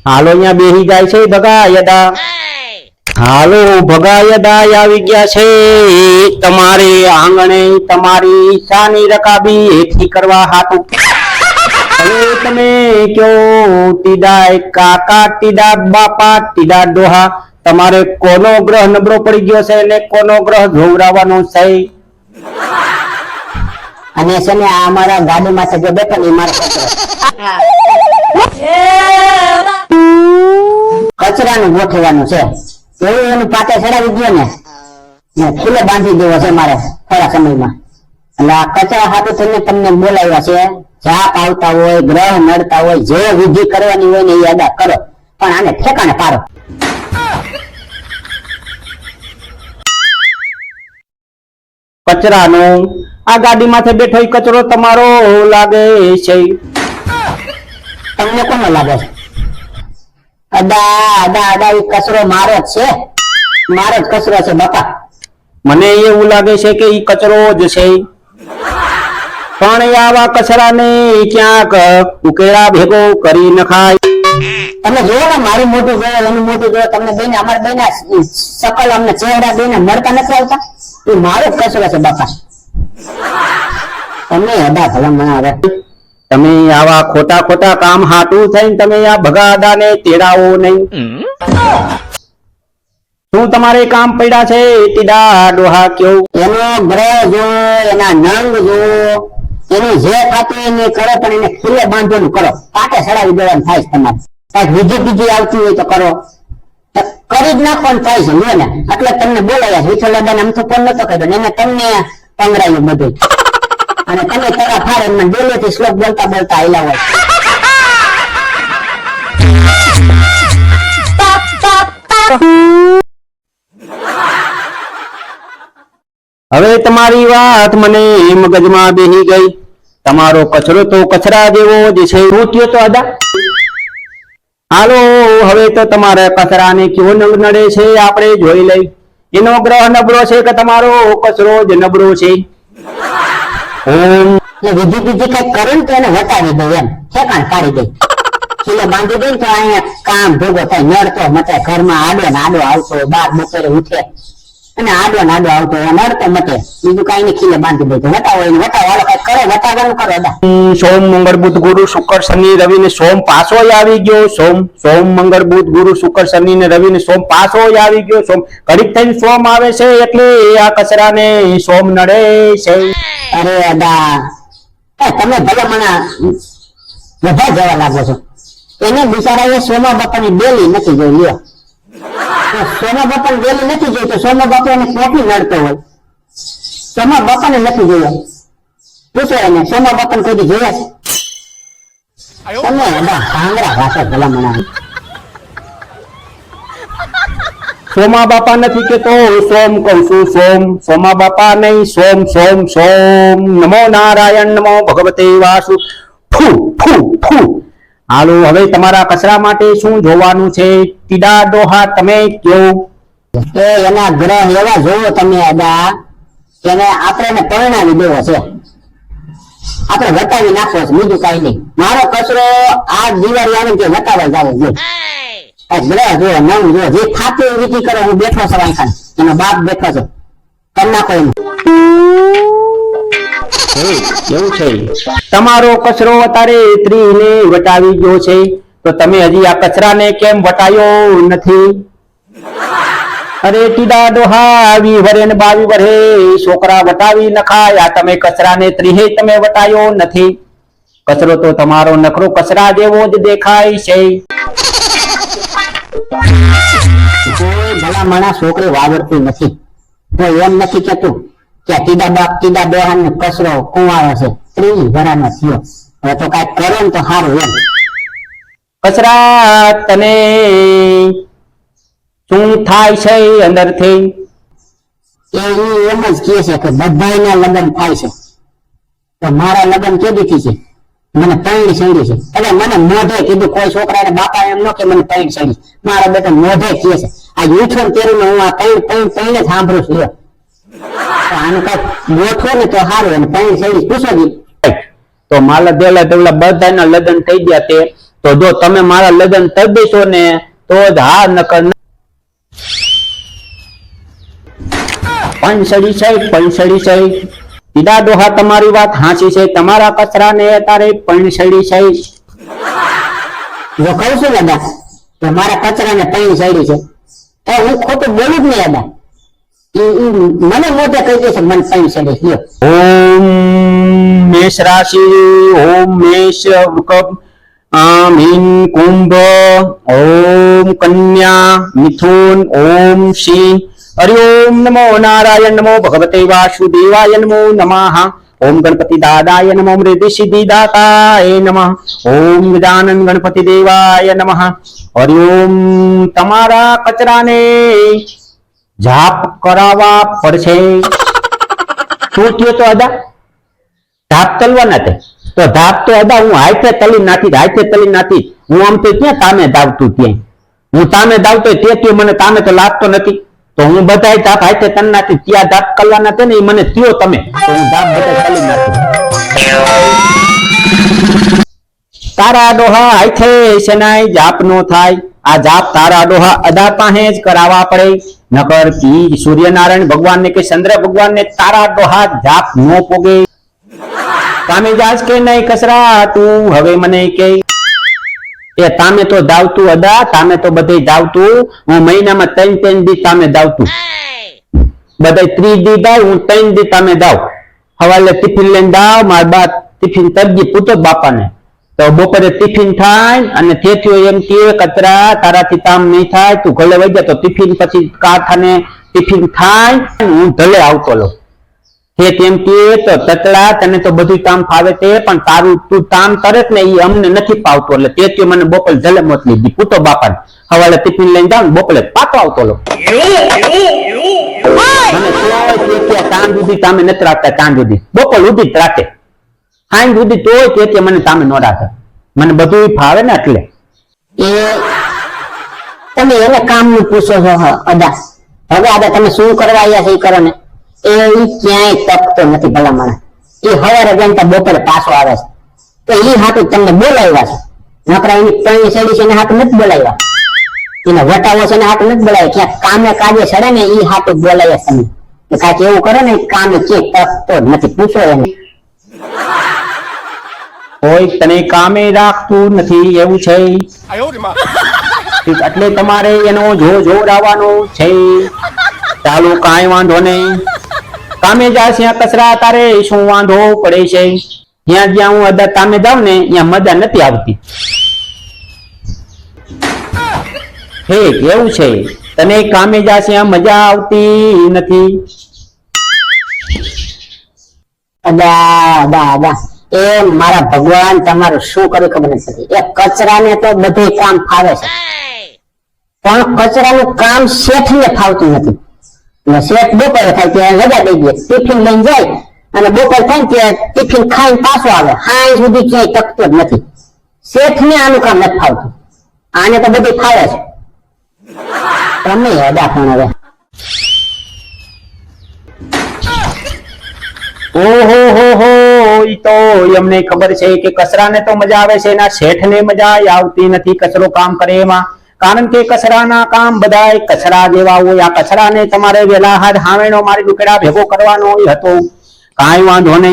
હાલો અહીંયા બેહી જાય છે ભગાયદા. હાલો ભગાયદા આવી ગયા છે તમારે આંગણે તમારી ઈચ્છાની રકાબી હેઠી કરવા હાટુ. હવે તમે કયો ટીડા કાકા ટીડા બાપા ટીડા ડોહા તમારે કોનો ગ્રહ નબળો પડી ગયો છે અને કોનો ગ્રહ જોવરાવાનો છે? અને છે ને આ અમારા ગાડીમાં છે જે બેઠો ને એ મારો કચરો. કચરાનું ગોઠવવાનું છે એવું એનું પાટે ચડાવી ગયો ને ખુલ્લે બાંધી દેવો છે મારે થોડા સમયમાં. એટલે આ કચરા હાટુ થઈને તમને બોલાવ્યા છે. જાપ આવતા હોય ગ્રહ નડતા હોય જે વિધિ કરવાની હોય ને એ અદા કરો પણ આને ઠેકાણે પાડો. કચરાનો આ ગાડીમાંથી બેઠો ઈ કચરો તમારો લાગે છે? તમને કોનો લાગે છે? અદા અદા અદા ઈ કચરો મારો જ છે, મારો જ કચરો છે બાપા. મને એવું લાગે છે કે ઈ કચરો જ છે પણ આવા કચરાને ક્યાંક ઉકેલા ભેગો કરી નખાય. તમે જોવો ને મારું મોટું જોયો એનું મોટું જોયો તમને બેને અમારે બેને સકલ અમને ચહેરા બેને મળતા નથી આવતા એ મારો જ કચરો છે બાપા. તમે અદા ભલા આવે તમે આવા ખોટા ખોટા કામ હાટું થઈને તમે આ ભગાદાને તેડાવો નહીં. શું તમારે કામ પડ્યા છે ટીડા ડોહા કયો? એનો ગ્રહ જો એના નંગ જો એનું જે ખાતું એને કરો પણ એને ખુલ્લે બાંધવાનું કરો, પાટે ચડાવી દેવાનું થાય છે તમારે. કઈક વિધિ બીજી આવતી હોય તો કરો, કરી જ નાખવાનું થાય છે લ્યો ને. એટલે તમને બોલાયા વિઠ્ઠલ દાદાને આમ તો ફોન નતો કર્યો એને તમને પંગરાયું બધું અને તમે તરા ફાડે એમને ડેલીથી શ્લોક બોલતા બોલતા આયલા હોય. હવે તમારી વાત મને મગજમાં બેહી ગઈ. તમારો કચરો તો કચરા જેવો જ છે. રૂટ્યો તો અદા. હાલો હવે તો તમારા કચરાને કેવો નંગ નડે છે આપણે જોઈ લઈ. એનો ગ્રહ નબળો છે કે તમારો કચરો જ નબળો છે? વિધિ બીજી કઈક કરે ને તો એને વટાવી દે એમ ઠેકાણ પાડી દે. ખીલે બાંધી દે તો અહીંયા કામ ભેગો થાય નડતો મટે. ઘરમાં આડો ને આડો આવતો બાર બપોરે ઉઠે અને આડો ને આડો આવતો નડતો મટે. બીજું કઈ નહીં ખીલે બાંધી દે વટાવો એને વટાવો હાલો કઈક કરો વટાવવાનું કરો અદા. સોમ મંગળ બુધ ગુરુ શુક્ર શનિ રવિ ને સોમ પાછો આવી ગયો. સોમ મંગળ બુધ ગુરુ શુક્ર શનિ ને રવિ ને સોમ પાછો આવી ગયો. સોમ ઘડીક થઈને સોમ આવે છે એટલે આ કચરાને સોમ નડે છે. અરે અદા તમે ભલે મને બધા જવા લાગો છો. એને બિચારા સોમા બાપાની ડેલી નથી જોઈ લ્યો. સોમા બાપાની ડેલી નથી જોઈ તો સોમા બાપા એને ક્યાંથી નડતો હોય? સોમા બાપાને નથી જોયા. પૂછો એને સોમા બાપાને કોઈ જોયા છે? તમે અદા ભાંગરા ભાષા ભલા મને. સોમા બાપા નથી કેતો સોમ કહું છું. સોમા બાપા નહીં સોમ સોમ સોમ. નમો નારાયણ નમો ભગવતે વાસુ. ફૂ ફૂ ફૂ. હાલો હવે તમારા કચરા માટે શું જોવાનું છે ટીડા ડોહા તમે કયો? એના ગ્રહ એવા જોવો તમે અદા એને આપણે પરિણામી દેવો છે. આપણે વટાવી નાખવો છે બીજું કઈ નહીં. મારો કચરો આ દિવાળી આવે કે વટાવા જ આવે જો. ગ્રહ જો નવ જો જે ખાતું એ વિધિ કરો. હું બેઠો છું વાંખાને એનો બાપ બેઠો છે કરી નાખો એમ. એવું છે તમારો કચરો અત્યારે ત્રીને વટાવી ગયો છે તો તમે હજી આ કચરાને કેમ વટાયો નથી? અરે ટીડા ડોહા 20 વરે ને 22 વરે છોકરા વટાવી નખાય. આ તમે કચરાને ત્રીહે તમે વટાયો નથી. કચરો તો તમારો નખરો કચરા જેવો જ દેખાય છે. કોઈ ભલા માણસ છોકરી વાવડતી નથી. તો એમ નથી કેતું કે ટીડા બાપ ટીડા ડોહા ને કચરો કુંવારો છે 30 વરાનો થયો. હવે તો કઈક કરો ને તો સારું એમ. કચરા તને શું થાય છે અંદરથી? એમ જ કહે છે કે બધાના લગ્ન થાય છે તો મારા લગ્ન કેદીથી છે? મને પૈણી સડી છે. એટલે મને મોઢે કીધું કોઈ છોકરાને બાપા એમ ન કે મને પૈણ સડી. મારા બેટા મોઢે કહે છે. આ યુઠન તેરું હું આ પૈણ જ સાંભળું છું. આનું કઈક ગોઠવો ને તો સારું. અને પૈણ સડી પૂછો જી તો માલા દેલા દેવલા બધાના લગ્ન થઈ ગયા તે તો જો તમે મારા લગ્ન કરી દેશો ને તો જ હા, નકર પંસડી છે. સીધા ડોહા તમારી વાત હાચી છે, તમારા કચરાને અત્યારે પંસડી છે. જો કહું છું દાદા કે મારા કચરાને પૈણી સડી છે તો હું ખોટું બોલું જ નહીં દાદા. મને મોઢે કહી દે છે મને પૈણી સડી છે. ઓમ મેષ રાશિ, ઓમ મેષ વૃષભ, મીન કુંભ, ઓમ કન્યા, મિથુન, ઓમ સિંહ. હરિ ઓમ નમો નારાયણ, નમો ભગવતે વાસુદેવાય, નમો નમઃ. ઓમ ગણપતિ દાદાય નમઃ, રિદ્ધિ સિદ્ધિ દાતાય નમઃ. ઓમ ગજાનન ગણપતિ દેવાય નમઃ. હરિ ઓમ તમારા કચરાને જાપ કરાવવા પડશે. શું થયું તો અદા? ધાપ તલવાના તે તો ધાપ તો અદા હું હાથે તલી નાથી. હું આમ તો ક્યાં તામે દાવતું ત્યાં હું તામે દાવતો તે મને તામે તો લાગતો નથી. તો હું બધા ધાપ હાથે તલ નાથી ત્યાં ધાપ કરવાના તે ને મને થયો તમે તો હું ધાપ બધા તલી નાથી. તારા ડોહા હાથે શનાય જાપ નો થાય. આ જાપ તારા ડોહા અદા પાસે જ કરાવવા પડે. નકર કી સૂર્યનારાયણ ભગવાન ને કે ચંદ્ર ભગવાન ને તારા ડોહા જાપ નો પોગે. તામે જાસ કે નહીં કસરા તું હવે મને કે એ તામે તો દાવતું અદા, તામે તો બધે દાવતું. હું મહિનામાં 3 દી તામે દાવતું. બધે 30 દી દાવ, હું 3 દી તામે દાવ. હવાલે ટિફિન લઈને દાવ, મારા બા ટિફિન તરજી પૂછો બાપાને તો બપોરે ટિફિન થાય અને થેથ્યો એમ કે કચરા તારાથી કામ નહીં થાય, તું ઘરે વઈ જા. તો ટિફિન પછી કારખાને ટિફિન થાય, હું ધલે આવતો લો. એમ કે તો તતડા તને તો બધું કામ ફાવે તે પણ તારું તું કામ કરે ને એ અમને નથી પાવતું. એટલે તે મને બપોર જલે મોકલી દી પૂતો બાપાને. હવાલે ટિફિન લઈને જાવ બપોરે પાતો આવતો લો. મને તાન સુધી તામે નથી રાખતા. તાન સુધી બપોર સુધી જ રાખે. હાઈ સુધી તોય તે મને તામે ન રાખે. મને બધું ફાવે ને એટલે એ તમે એને કામ નું પૂછો છો અદા. હવે આદા તમે શું કરવા આવ્યા છે એ કરો ને. એ ક્યાંય તકતો નથી ભલા માણસ. એ હવારે જનતા બપોરે પાછો આવે છે તો એ હાટું તમને બોલાવ્યા છે. નકરા એની પૈણી સડી છે ને હાટું નથી બોલાવ્યા. એને વટાવો છે ને હાટું નથી બોલાવ્યા. ક્યાંક કામે કાજે સડે ને એ હાટું બોલાવ્યા તમે. કાંઈક એવું કરો ને કામે ક્યાંય તકતો જ નથી. પૂછો એને. કોઈ તને કામે રાખતું નથી એવું છે એટલે તમારે એનો જોરાવાનો છે. ચાલો કાંઈ વાંધો નહીં. કામે જાશ ત્યાં કચરા તારે શું વાંધો પડે છે? જ્યાં હું અદા કામે જાઉં ને ત્યાં મજા નથી આવતી. હે એવું છે તને કામે જાશ ત્યાં મજા આવતી નથી? અદા એ મારા ભગવાન તમારું શું કર્યું ખબર નથી. એ કચરાને તો બધે કામ ફાવે છે પણ કચરાનું કામ શેઠને ફાવતું નથી. શેઠ બપોરે થાય ત્યાં રજા દઈ દે, ટિફિન લઈને જાય અને બપોર થાય ત્યાં ટિફિન ખાઈને પાછો આવે. હાઈ સુધી ક્યાંય તકતો જ નથી. શેઠને આનું કામ નથી ફાવતું. આને તો બધું ફાવે છે. તમે અદા પણ હવે ઓહો હો ઈ તો એમને ખબર છે કે કચરાને તો મજા આવે છે, એના શેઠને મજા આવતી નથી કચરો કામ કરે એમાં. કારણ કે કચરાના કામ બધાય કચરા જેવા હોય. આ કચરાને તમારે વેલા હાથ હાવેણો મારી દુકેડા ભેગો કરવાનો હતો. કાંઈ વાંધો નહીં.